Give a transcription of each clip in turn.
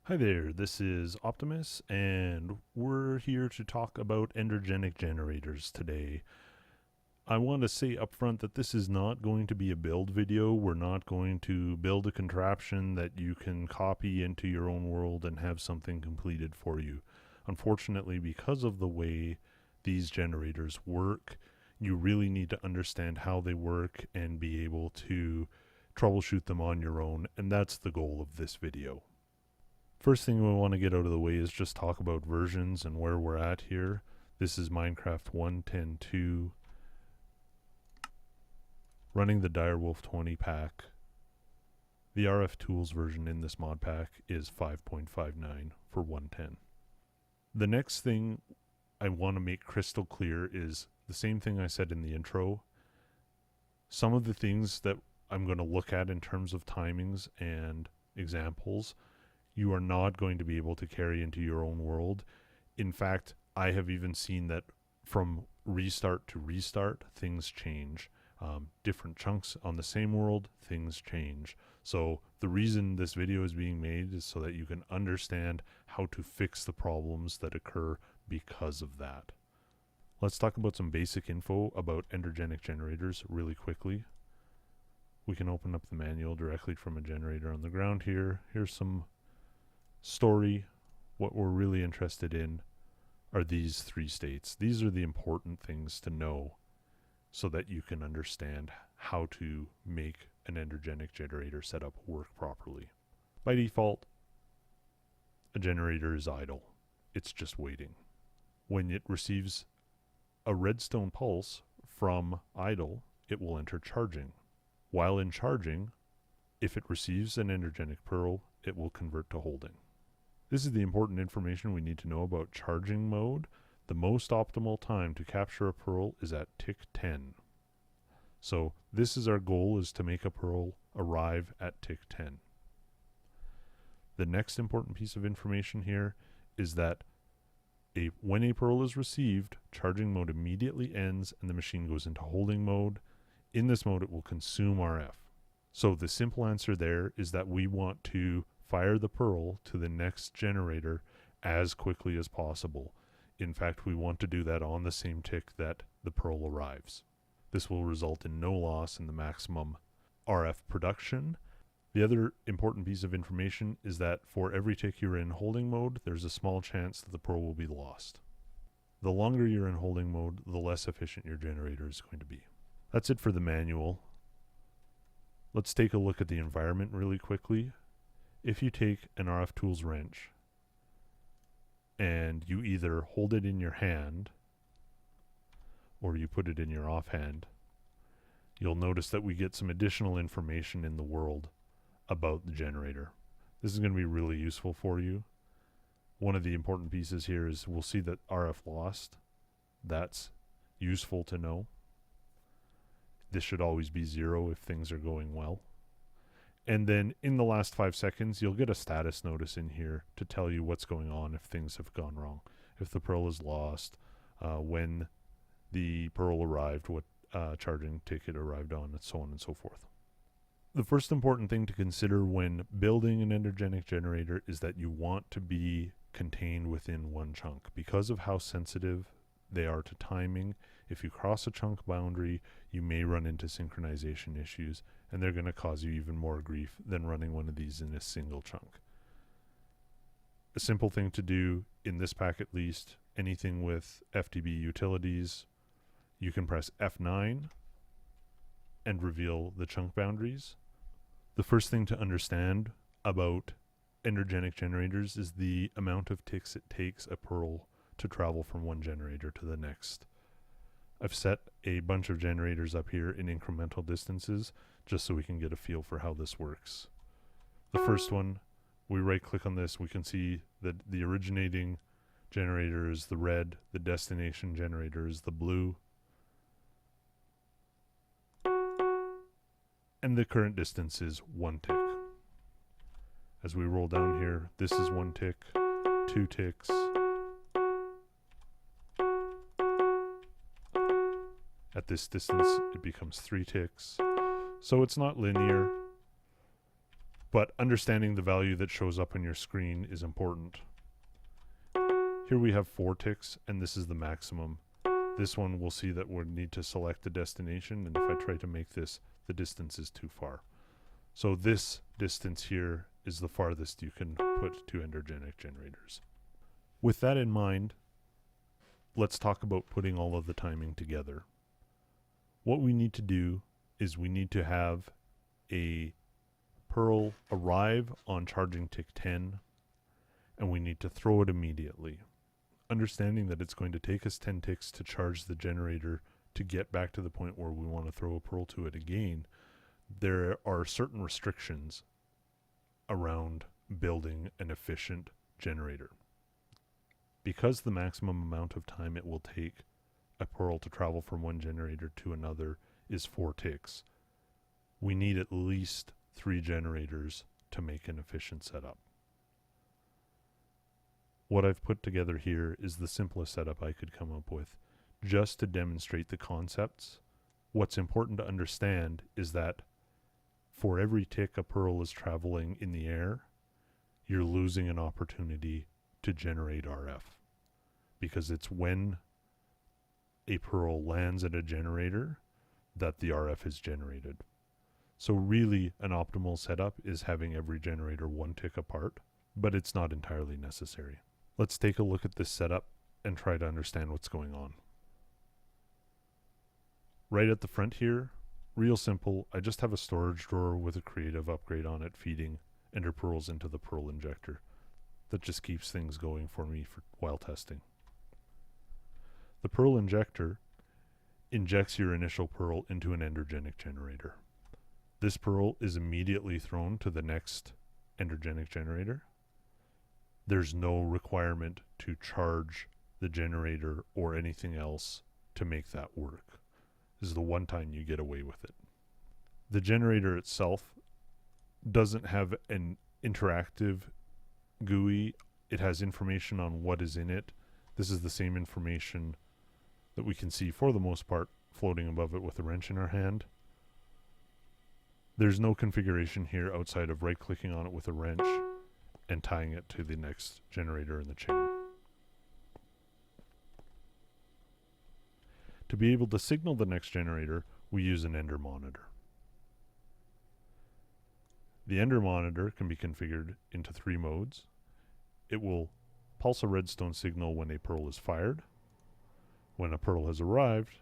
Hi there, this is Optimus, and we're here to talk about Endergenic Generators today. I want to say up front that this is not going to be a build video. We're not going to build a contraption that you can copy into your own world and have something completed for you. Unfortunately, because of the way these generators work, you really need to understand how they work and be able to troubleshoot them on your own, and that's the goal of this video. First thing we want to get out of the way is just talk about versions and where we're at here. This is Minecraft 1.10.2, running the Direwolf 20 pack. The RFTools version in this mod pack is 5.59 for 1.10. The next thing I want to make crystal clear is the same thing I said in the intro. Some of the things that I'm going to look at in terms of timings and examples, you are not going to be able to carry into your own world. In fact, I have even seen that from restart to restart, things change. Different chunks on the same world, things change. So the reason this video is being made is so that you can understand how to fix the problems that occur because of that. Let's talk about some basic info about Endergenic Generators really quickly. We can open up the manual directly from a generator on the ground here. Here's some story. What we're really interested in are these three states. These are the important things to know so that you can understand how to make an Endergenic generator setup work properly. By default, a generator is idle. It's just waiting. When it receives a redstone pulse from idle, it will enter charging. While in charging, if it receives an Endergenic pearl, it will convert to holding. This is the important information we need to know about charging mode. The most optimal time to capture a pearl is at tick 10. So this is our goal, is to make a pearl arrive at tick 10. The next important piece of information here is that when a pearl is received, charging mode immediately ends and the machine goes into holding mode. In this mode, it will consume RF. So the simple answer there is that we want to fire the pearl to the next generator as quickly as possible. In fact, we want to do that on the same tick that the pearl arrives. This will result in no loss in the maximum RF production. The other important piece of information is that for every tick you're in holding mode, there's a small chance that the pearl will be lost. The longer you're in holding mode, the less efficient your generator is going to be. That's it for the manual. Let's take a look at the environment really quickly. If you take an RFTools wrench and you either hold it in your hand or you put it in your offhand, you'll notice that we get some additional information in the world about the generator. This is going to be really useful for you. One of the important pieces here is we'll see that RF lost. That's useful to know. This should always be 0 if things are going well. And then in the last 5 seconds, you'll get a status notice in here to tell you what's going on if things have gone wrong. If the pearl is lost, when the pearl arrived, what charging ticket arrived on, and so on and so forth. The first important thing to consider when building an Endergenic generator is that you want to be contained within one chunk. Because of how sensitive they are to timing, if you cross a chunk boundary, you may run into synchronization issues, and they're going to cause you even more grief than running one of these in a single chunk. A simple thing to do, in this pack at least, anything with FTB utilities, you can press F9 and reveal the chunk boundaries. The first thing to understand about Endergenic generators is the amount of ticks it takes a pearl to travel from one generator to the next. I've set a bunch of generators up here in incremental distances just so we can get a feel for how this works. The first one, we right click on this, we can see that the originating generator is the red, the destination generator is the blue, and the current distance is 1 tick. As we roll down here, this is 1 tick, 2 ticks, at this distance it becomes 3 ticks. So it's not linear. but understanding the value that shows up on your screen is important. Here we have 4 ticks, and this is the maximum. This one we'll see that we'll need to select the destination, and if I try to make this, the distance is too far. So this distance here is the farthest you can put 2 Endergenic generators. With that in mind, let's talk about putting all of the timing together. What we need to do is we need to have a pearl arrive on charging tick 10, and we need to throw it immediately. Understanding that it's going to take us 10 ticks to charge the generator to get back to the point where we want to throw a pearl to it again, there are certain restrictions around building an efficient generator. Because the maximum amount of time it will take a pearl to travel from one generator to another is 4 ticks, we need at least 3 generators to make an efficient setup. What I've put together here is the simplest setup I could come up with, just to demonstrate the concepts. What's important to understand is that for every tick a pearl is traveling in the air, you're losing an opportunity to generate RF. Because it's when a pearl lands at a generator that the RF is generated. So really an optimal setup is having every generator 1 tick apart, but it's not entirely necessary. Let's take a look at this setup and try to understand what's going on. Right at the front here, real simple, I just have a storage drawer with a creative upgrade on it feeding ender pearls into the pearl injector. That just keeps things going for me while testing. The pearl injector injects your initial pearl into an Endergenic generator. This pearl is immediately thrown to the next Endergenic generator. There's no requirement to charge the generator or anything else to make that work. This is the one time you get away with it. The generator itself doesn't have an interactive GUI. It has information on what is in it. This is the same information that we can see for the most part floating above it with a wrench in our hand. There's no configuration here outside of right-clicking on it with a wrench and tying it to the next generator in the chain. To be able to signal the next generator, we use an Ender monitor. The Ender monitor can be configured into 3 modes. It will pulse a redstone signal when a pearl is fired, when a pearl has arrived,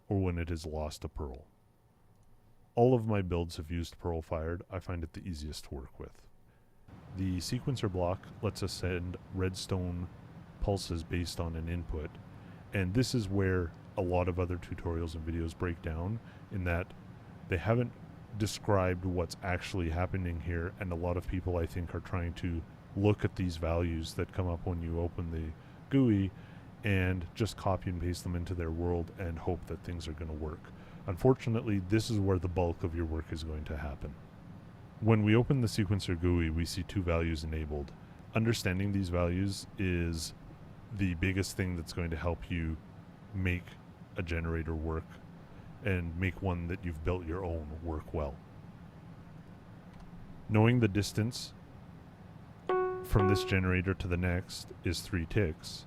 or when it has lost a pearl. All of my builds have used pearl fired. I find it the easiest to work with. The sequencer block lets us send redstone pulses based on an input, and this is where a lot of other tutorials and videos break down, in that they haven't described what's actually happening here, and a lot of people I think are trying to look at these values that come up when you open the GUI and just copy and paste them into their world and hope that things are going to work. Unfortunately, this is where the bulk of your work is going to happen. When we open the sequencer GUI, we see 2 values enabled. Understanding these values is the biggest thing that's going to help you make a generator work and make one that you've built your own work well. Knowing the distance from this generator to the next is 3 ticks,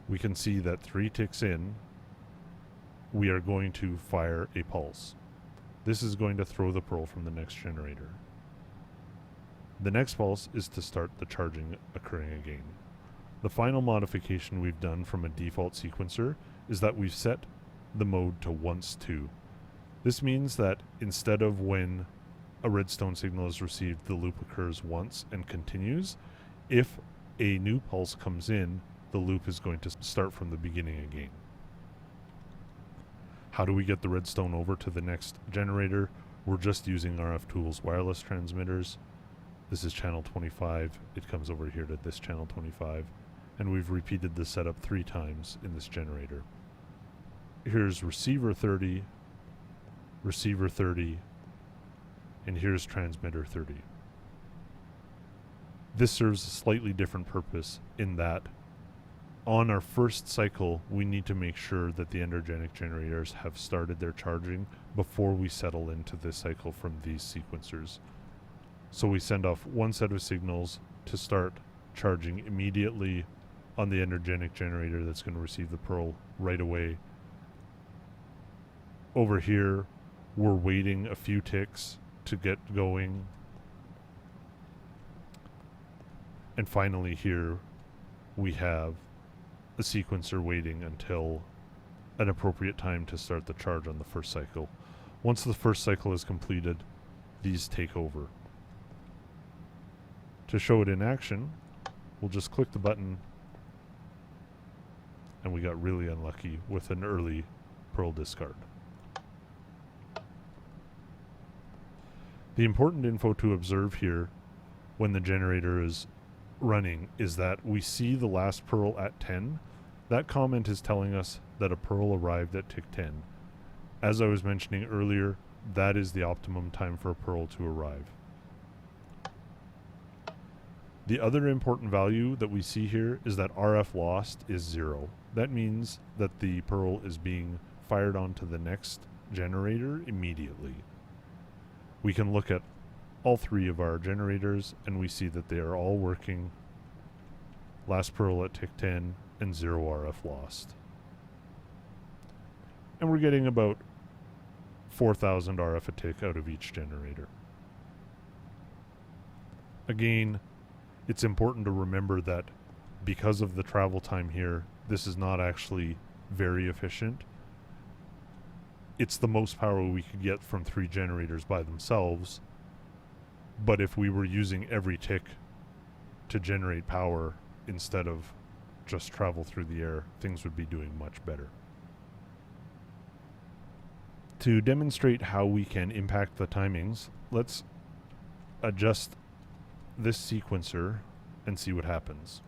we can see that 3 ticks in, we are going to fire a pulse. This is going to throw the pearl from the next generator. The next pulse is to start the charging occurring again. The final modification we've done from a default sequencer is that we've set the mode to once to. This means that instead of when a redstone signal is received, the loop occurs once and continues. If a new pulse comes in, the loop is going to start from the beginning again. How do we get the redstone over to the next generator? We're just using RFTools wireless transmitters. This is channel 25. It comes over here to this channel 25. And we've repeated this setup 3 times in this generator. Here's receiver 30, and here's transmitter 30. This serves a slightly different purpose in that on our first cycle, we need to make sure that the Endergenic generators have started their charging before we settle into this cycle from these sequencers. So we send off one set of signals to start charging immediately on the Endergenic generator that's going to receive the pearl right away. Over here, we're waiting a few ticks to get going. And finally here, we have the sequencer waiting until an appropriate time to start the charge on the first cycle. Once the first cycle is completed, these take over. To show it in action, we'll just click the button, and we got really unlucky with an early pearl discard. The important info to observe here when the generator is running is that we see the last pearl at 10. That comment is telling us that a pearl arrived at tick 10. As I was mentioning earlier, that is the optimum time for a pearl to arrive. The other important value that we see here is that RF lost is 0. That means that the pearl is being fired onto the next generator immediately. We can look at all three of our generators and we see that they are all working. Last pearl at tick 10 and 0 RF lost. And we're getting about 4,000 RF a tick out of each generator. Again, it's important to remember that because of the travel time here, this is not actually very efficient. It's the most power we could get from 3 generators by themselves, but if we were using every tick to generate power instead of just travel through the air, things would be doing much better. To demonstrate how we can impact the timings, let's adjust this sequencer and see what happens.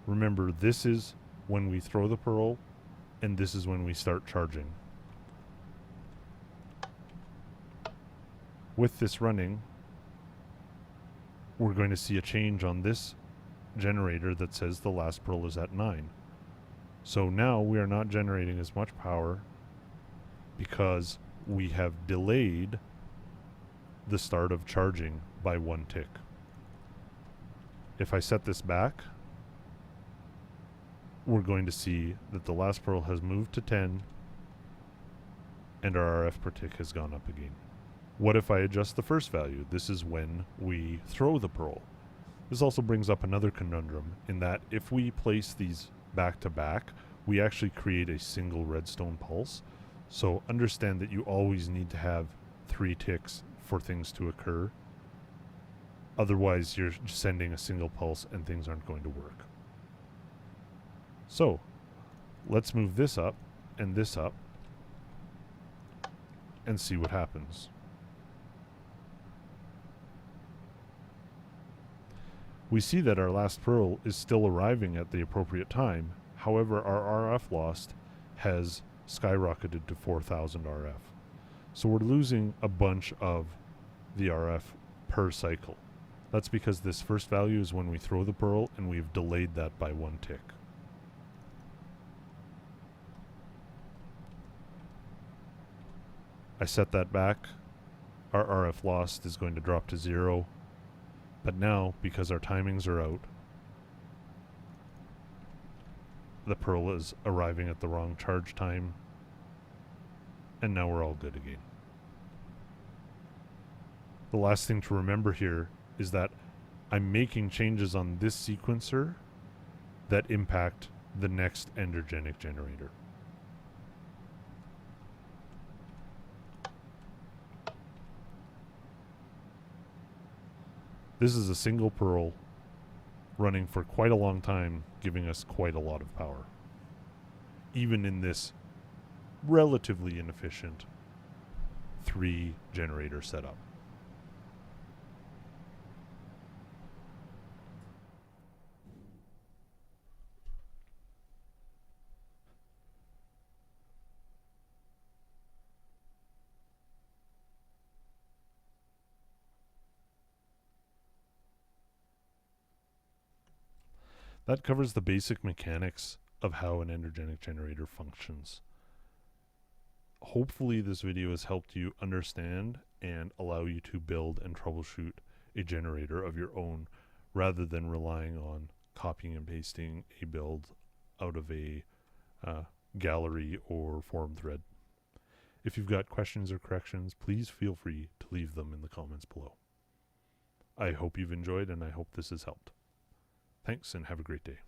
Remember, this is when we throw the pearl, and this is when we start charging. With this running, we're going to see a change on this generator that says the last pearl is at 9. So now we are not generating as much power because we have delayed the start of charging by 1 tick. If I set this back, we're going to see that the last pearl has moved to 10 and our RF per tick has gone up again. What if I adjust the first value? This is when we throw the pearl. This also brings up another conundrum in that if we place these back to back, we actually create a single redstone pulse. So understand that you always need to have 3 ticks for things to occur. Otherwise, you're sending a single pulse and things aren't going to work. So let's move this up and see what happens. We see that our last pearl is still arriving at the appropriate time. However, our RF lost has skyrocketed to 4,000 RF. So we're losing a bunch of the RF per cycle. That's because this first value is when we throw the pearl, and we've delayed that by 1 tick. I set that back. Our RF lost is going to drop to 0. But now, because our timings are out, the pearl is arriving at the wrong charge time, and now we're all good again. The last thing to remember here is that I'm making changes on this sequencer that impact the next Endergenic generator. This is a single pearl running for quite a long time, giving us quite a lot of power, even in this relatively inefficient 3 generator setup. That covers the basic mechanics of how an Endergenic generator functions. Hopefully this video has helped you understand and allow you to build and troubleshoot a generator of your own rather than relying on copying and pasting a build out of a gallery or forum thread. If you've got questions or corrections, please feel free to leave them in the comments below. I hope you've enjoyed, and I hope this has helped. Thanks, and have a great day.